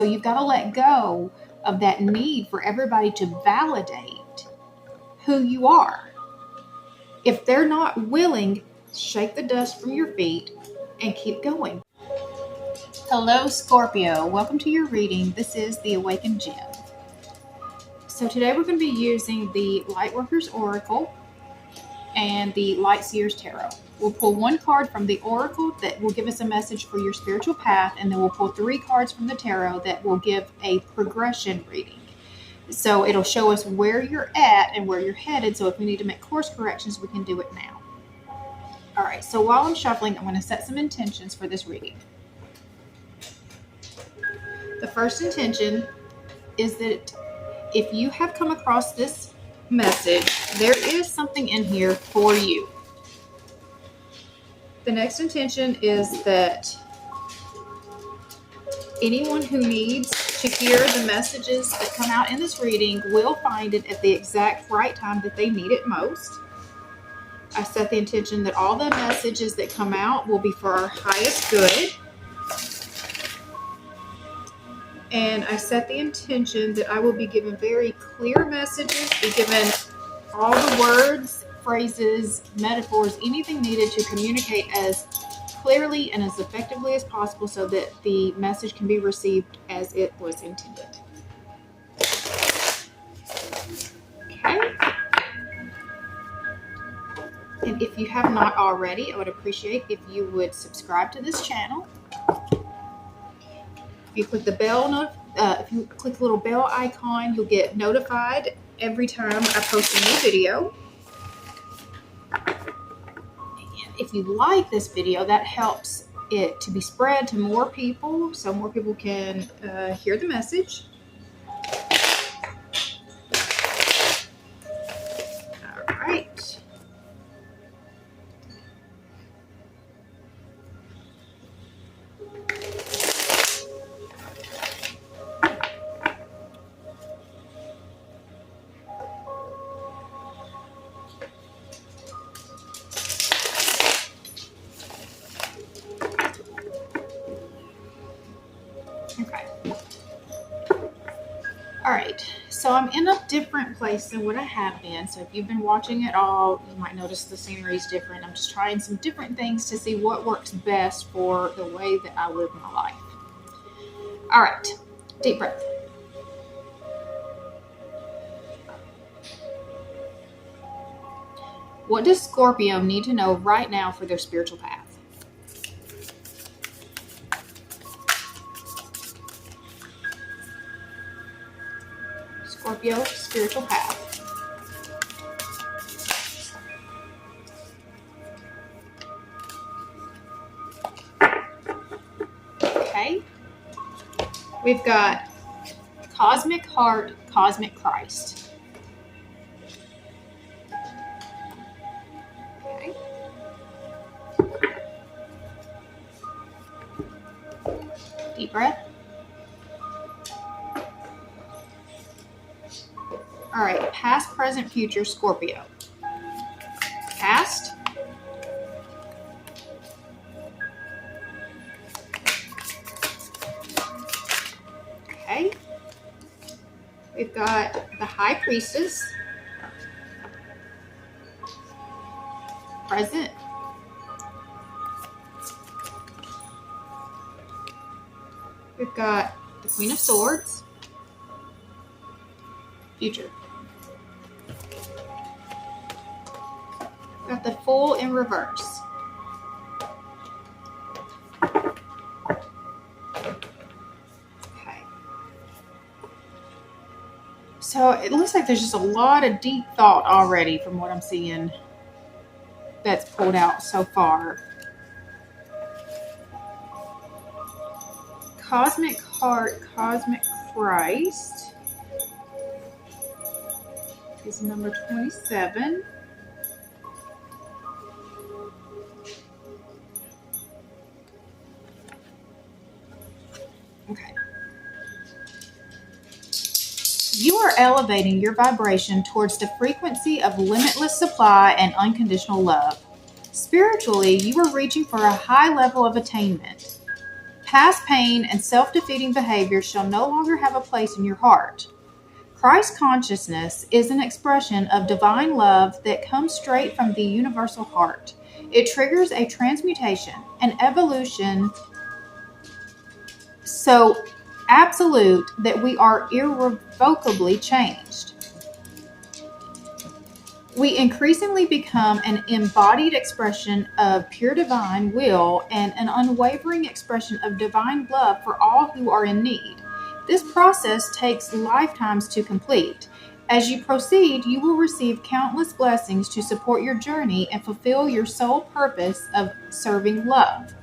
So you've got to let go of that need for everybody to validate who you are. If they're not willing, shake the dust from your feet and keep going. Hello, Scorpio. Welcome to your reading. This is the Awakened Jenn. So today we're going to be using the Lightworkers Oracle and the Light Seers Tarot. We'll pull one card from the Oracle that will give us a message for your spiritual path, and then we'll pull 3 cards from the Tarot that will give a progression reading. So it'll show us where you're at and where you're headed, so if we need to make course corrections, we can do it now. All right, so while I'm shuffling, I'm going to set some intentions for this reading. The first intention is that if you have come across this message, there is something in here for you. The next intention is that anyone who needs to hear the messages that come out in this reading will find it at the exact right time that they need it most. I set the intention that all the messages that come out will be for our highest good. And I set the intention that I will be given very clear messages, be given all the words, phrases, metaphors, anything needed to communicate as clearly and as effectively as possible so that the message can be received as it was intended. Okay. And if you have not already, I would appreciate if you would subscribe to this channel. If you click the if you click the little bell icon, you'll get notified every time I post a new video. And if you like this video, that helps it to be spread to more people, so more people can hear the message. All right. Okay. All right, so I'm in a different place than what I have been. So if you've been watching at all, you might notice the scenery is different. I'm just trying some different things to see what works best for the way that I live my life. All right, deep breath. What does Scorpio need to know right now for their spiritual path? Scorpio, spiritual path. Okay. We've got Cosmic Heart, Cosmic Christ. Okay. Deep breath. All right, past, present, future, Scorpio. Past. Okay. We've got the High Priestess. Present. We've got the Queen of Swords. Future. Got the Fool in reverse. Okay. So it looks like there's just a lot of deep thought already from what I'm seeing that's pulled out so far. Cosmic Heart, Cosmic Christ is number 27. Okay. You are elevating your vibration towards the frequency of limitless supply and unconditional love. Spiritually, you are reaching for a high level of attainment. Past pain and self-defeating behavior shall no longer have a place in your heart. Christ consciousness is an expression of divine love that comes straight from the universal heart. It triggers a transmutation, an evolution so absolute that we are irrevocably changed. We increasingly become an embodied expression of pure divine will and an unwavering expression of divine love for all who are in need. This process takes lifetimes to complete. As you proceed, you will receive countless blessings to support your journey and fulfill your sole purpose of serving love.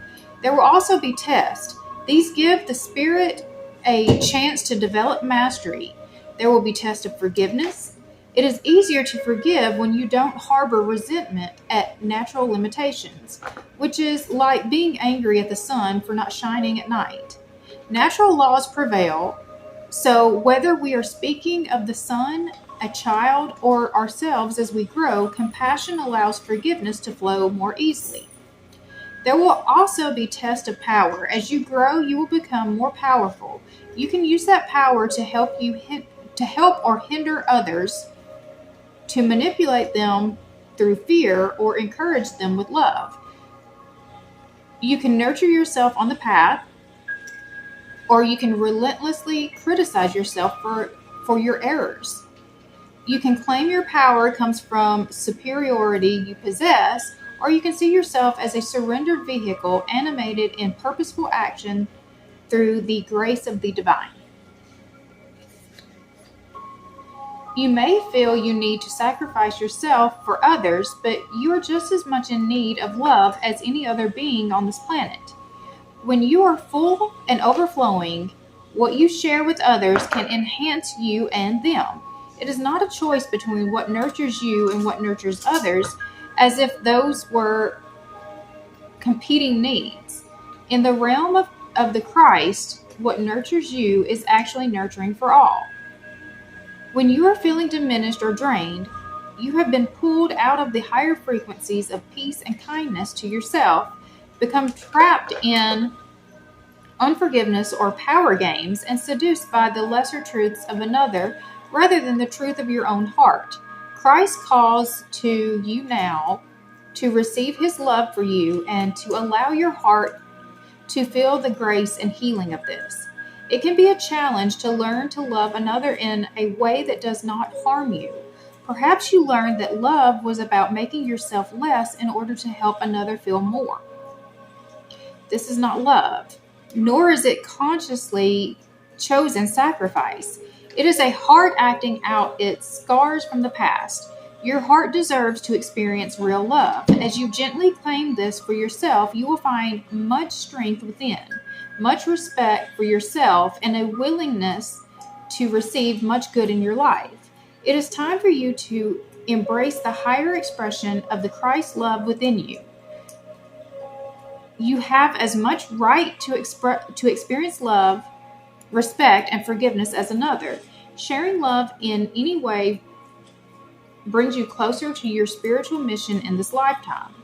There will also be tests. These give the spirit a chance to develop mastery. There will be tests of forgiveness. It is easier to forgive when you don't harbor resentment at natural limitations, which is like being angry at the sun for not shining at night. Natural laws prevail, so whether we are speaking of the sun, a child, or ourselves as we grow, compassion allows forgiveness to flow more easily. There will also be tests of power. As you grow, you will become more powerful. You can use that power to help or hinder others, to manipulate them through fear or encourage them with love. You can nurture yourself on the path, or you can relentlessly criticize yourself for your errors. You can claim your power comes from superiority you possess, or you can see yourself as a surrendered vehicle animated in purposeful action through the grace of the divine. You may feel you need to sacrifice yourself for others, but you are just as much in need of love as any other being on this planet. When you are full and overflowing, what you share with others can enhance you and them. It is not a choice between what nurtures you and what nurtures others, as if those were competing needs. In the realm of the Christ, what nurtures you is actually nurturing for all. When you are feeling diminished or drained, you have been pulled out of the higher frequencies of peace and kindness to yourself, become trapped in unforgiveness or power games, and seduced by the lesser truths of another rather than the truth of your own heart. Christ calls to you now to receive his love for you and to allow your heart to feel the grace and healing of this. It can be a challenge to learn to love another in a way that does not harm you. Perhaps you learned that love was about making yourself less in order to help another feel more. This is not love, nor is it consciously chosen sacrifice. It is a heart acting out its scars from the past. Your heart deserves to experience real love. As you gently claim this for yourself, you will find much strength within, much respect for yourself, and a willingness to receive much good in your life. It is time for you to embrace the higher expression of the Christ love within you. You have as much right to experience love, respect, and forgiveness as another. Sharing love in any way brings you closer to your spiritual mission in this lifetime.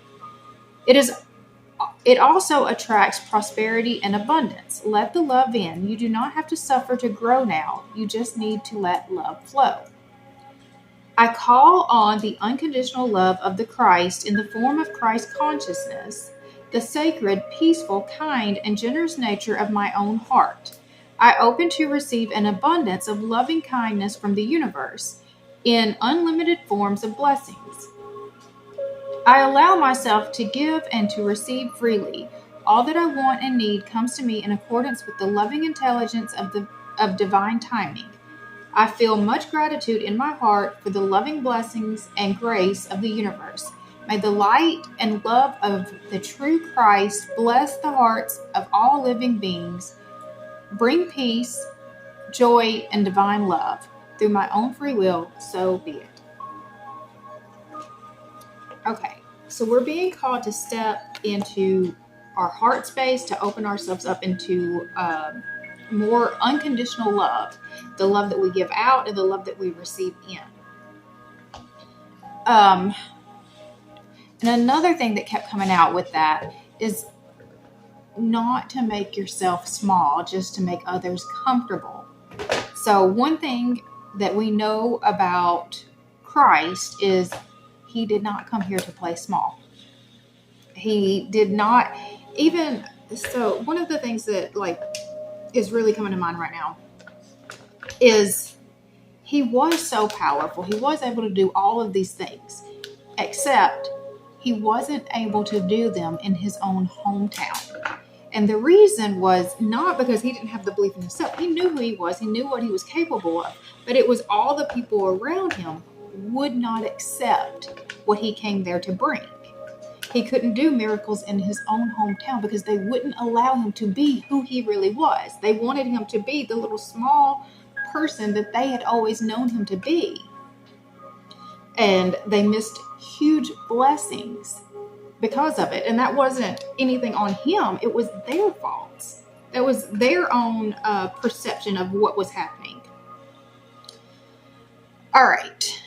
It also attracts prosperity and abundance. Let the love in. You do not have to suffer to grow now. You just need to let love flow. I call on the unconditional love of the Christ in the form of Christ consciousness, the sacred, peaceful, kind, and generous nature of my own heart. I open to receive an abundance of loving kindness from the universe in unlimited forms of blessings. I allow myself to give and to receive freely. All that I want and need comes to me in accordance with the loving intelligence of divine timing. I feel much gratitude in my heart for the loving blessings and grace of the universe. May the light and love of the true Christ bless the hearts of all living beings, bring peace, joy, and divine love. Through my own free will, so be it. Okay, so we're being called to step into our heart space, to open ourselves up into more unconditional love, the love that we give out and the love that we receive in. And another thing that kept coming out with that is not to make yourself small, just to make others comfortable. So one thing that we know about Christ is he did not come here to play small. He did not even, so one of the things that like is really coming to mind right now is he was so powerful. He was able to do all of these things, except he wasn't able to do them in his own hometown. And the reason was not because he didn't have the belief in himself. He knew who he was. He knew what he was capable of. But it was all the people around him would not accept what he came there to bring. He couldn't do miracles in his own hometown because they wouldn't allow him to be who he really was. They wanted him to be the little small person that they had always known him to be. And they missed huge blessings because of it. And that wasn't anything on him. It was their faults. That was their own perception of what was happening. All right.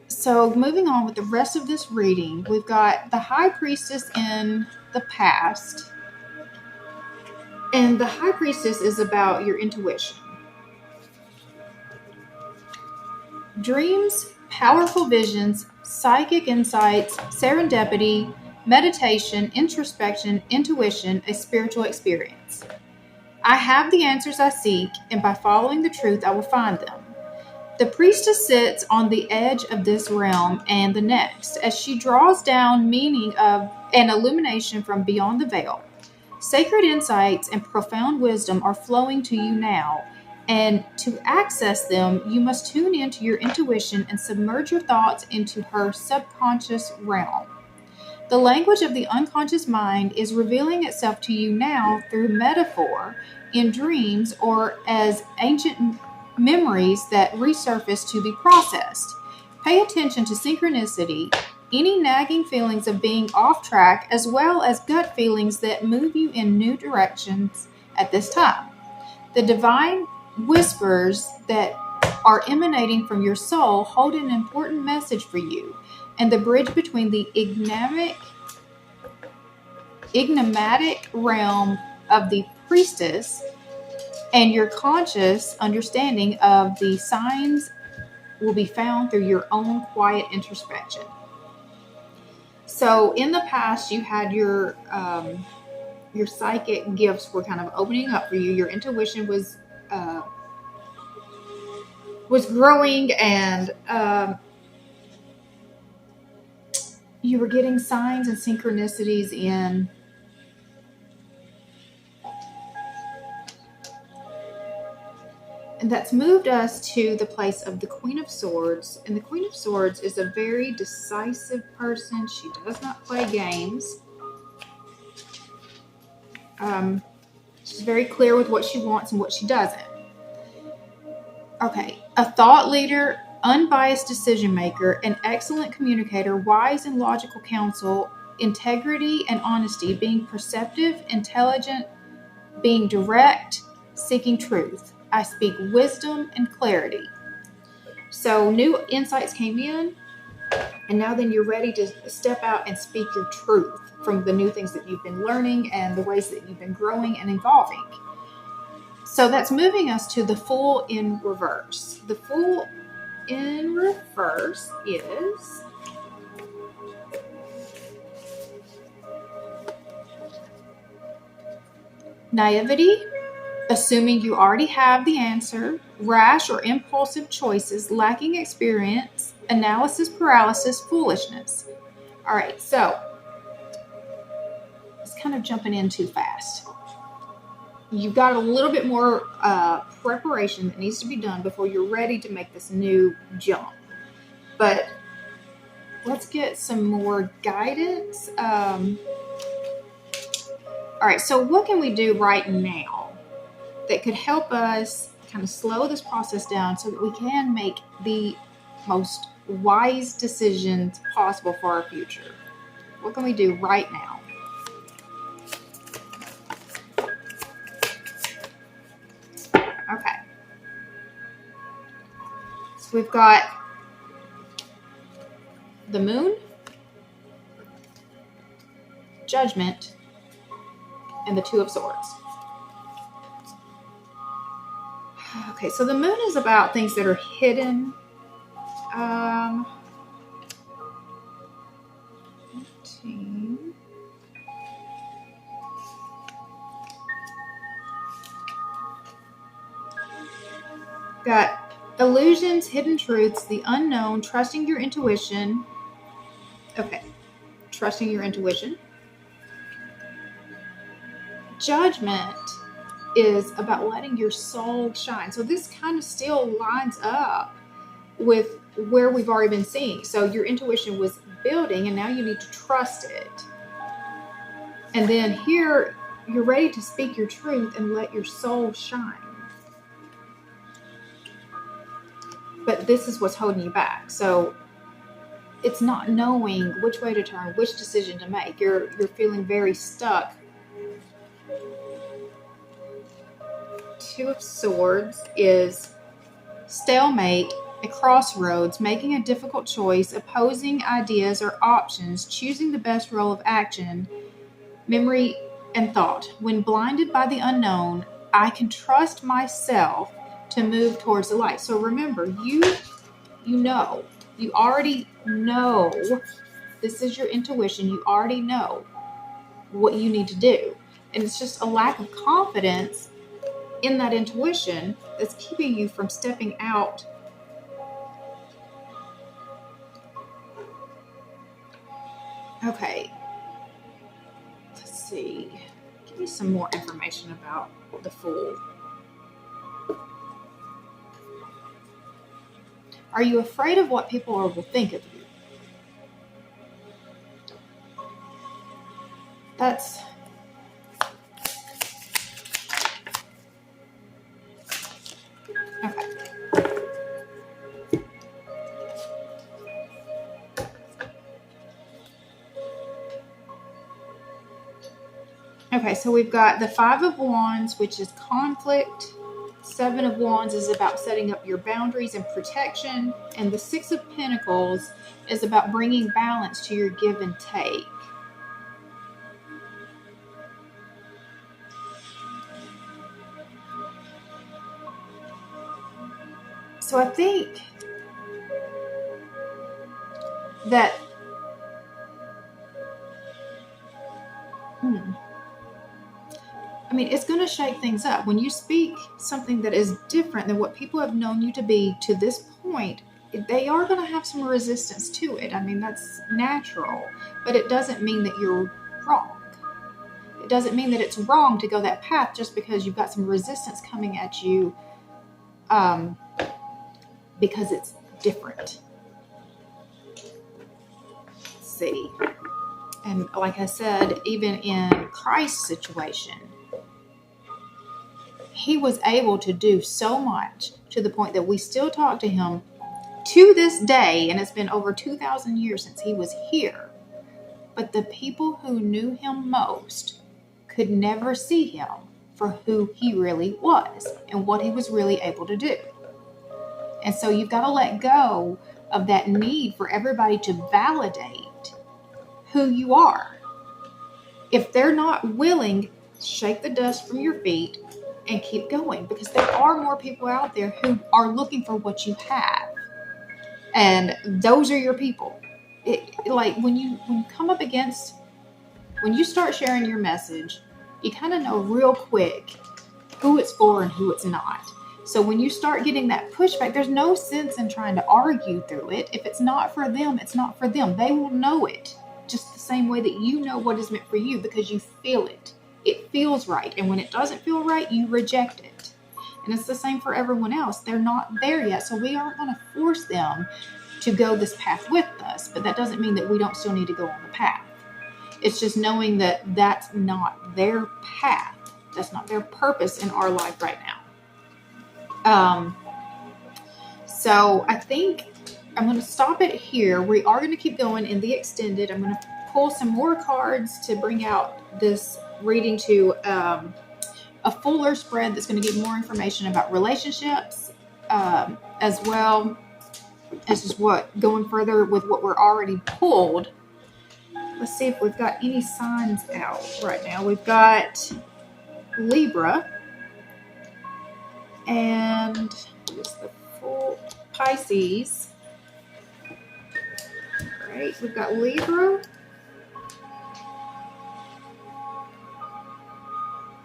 So moving on with the rest of this reading, we've got the High Priestess in the past. And the High Priestess is about your intuition. Dreams, powerful visions, psychic insights, serendipity, meditation, introspection, intuition, a spiritual experience. I have the answers I seek, and by following the truth, I will find them. The priestess sits on the edge of this realm and the next, as she draws down meaning of an illumination from beyond the veil. Sacred insights and profound wisdom are flowing to you now, and to access them, you must tune into your intuition and submerge your thoughts into her subconscious realm. The language of the unconscious mind is revealing itself to you now through metaphor, in dreams, or as ancient memories that resurface to be processed. Pay attention to synchronicity, any nagging feelings of being off track, as well as gut feelings that move you in new directions at this time. The divine whispers that are emanating from your soul hold an important message for you, and the bridge between the enigmatic realm of the priestess and your conscious understanding of the signs will be found through your own quiet introspection. So in the past, you had your psychic gifts were kind of opening up for you. Your intuition was growing, and you were getting signs and synchronicities in. And that's moved us to the place of the Queen of Swords. And the Queen of Swords is a very decisive person. She does not play games. She's very clear with what she wants and what she doesn't. Okay. A thought leader, unbiased decision maker, an excellent communicator, wise and logical counsel, integrity and honesty, being perceptive, intelligent, being direct, seeking truth. I speak wisdom and clarity. So new insights came in, and now then you're ready to step out and speak your truth from the new things that you've been learning and the ways that you've been growing and evolving. So that's moving us to the Fool in reverse. The Fool in reverse is naivety, assuming you already have the answer, rash or impulsive choices, lacking experience, analysis paralysis, foolishness. All right, so it's kind of jumping in too fast. You've got a little bit more preparation that needs to be done before you're ready to make this new jump. But let's get some more guidance. All right, so what can we do right now that could help us kind of slow this process down so that we can make the most wise decisions possible for our future? What can we do right now? Okay. So we've got the Moon, Judgment, and and the Two of Swords. Okay, so the moon is about things that are hidden. 15. Got illusions, hidden truths, the unknown, trusting your intuition. Okay, trusting your intuition. Judgment is about letting your soul shine. So this kind of still lines up with where we've already been seeing. So your intuition was building, and now you need to trust it. And then here, you're ready to speak your truth and let your soul shine. But this is what's holding you back. So it's not knowing which way to turn, which decision to make. You're feeling very stuck. Two of Swords is stalemate, a crossroads, making a difficult choice, opposing ideas or options, choosing the best role of action, memory and thought. When blinded by the unknown, I can trust myself to move towards the light. So remember, you already know. This is your intuition. You already know what you need to do. And it's just a lack of confidence in that intuition that's keeping you from stepping out. Okay. Let's see. Give me some more information about the Fool. Are you afraid of what people will think of you? That's okay. Okay, so we've got the Five of Wands, which is conflict. Seven of Wands is about setting up your boundaries and protection. And the Six of Pentacles is about bringing balance to your give and take. So I think that it's going to shake things up. When you speak something that is different than what people have known you to be to this point, they are going to have some resistance to it. That's natural, but it doesn't mean that you're wrong. It doesn't mean that it's wrong to go that path just because you've got some resistance coming at you because it's different. Let's see. And like I said, even in Christ's situation, he was able to do so much to the point that we still talk to him to this day, and it's been over 2,000 years since he was here. But the people who knew him most could never see him for who he really was and what he was really able to do. And so you've got to let go of that need for everybody to validate who you are. If they're not willing, shake the dust from your feet and keep going, because there are more people out there who are looking for what you have. And those are your people. When you come up against, when you start sharing your message, you kind of know real quick who it's for and who it's not. So when you start getting that pushback, there's no sense in trying to argue through it. If it's not for them, it's not for them. They will know it just the same way that you know what is meant for you, because you feel it. It feels right. And when it doesn't feel right, you reject it. And it's the same for everyone else. They're not there yet. So we aren't going to force them to go this path with us. But that doesn't mean that we don't still need to go on the path. It's just knowing that that's not their path. That's not their purpose in our life right now. So I think I'm going to stop it here. We are going to keep going in the extended. I'm going to pull some more cards to bring out this reading to a fuller spread that's going to give more information about relationships, as well as just going further with what we're already pulled let's see if we've got any signs out right now. We've got Libra and just the full Pisces. All right, we've got Libra,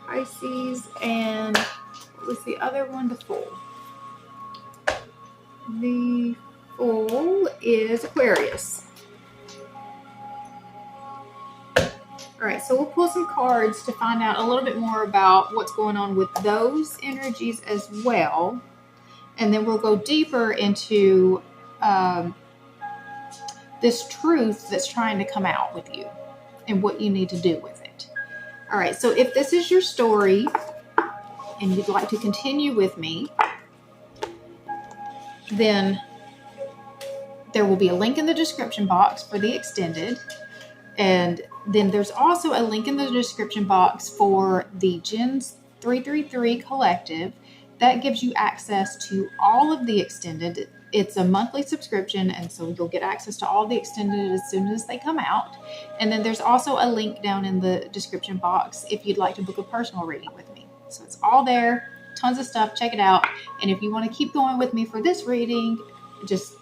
Pisces, and what was the other one? The Fool. The Fool is Aquarius. All right, so we'll pull some cards to find out a little bit more about what's going on with those energies as well. And then we'll go deeper into this truth that's trying to come out with you and what you need to do with it. All right, so if this is your story and you'd like to continue with me, then there will be a link in the description box for the extended. And then there's also a link in the description box for the Jenn's 333 Collective. That gives you access to all of the extended. It's a monthly subscription, and so you'll get access to all the extended as soon as they come out. And then there's also a link down in the description box if you'd like to book a personal reading with me. So it's all there, tons of stuff. Check it out. And if you want to keep going with me for this reading, just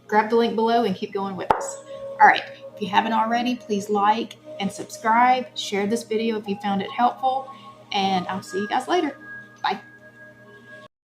grab the link below and keep going with us. All right. If you haven't already, please like and subscribe. Share this video if you found it helpful. And I'll see you guys later.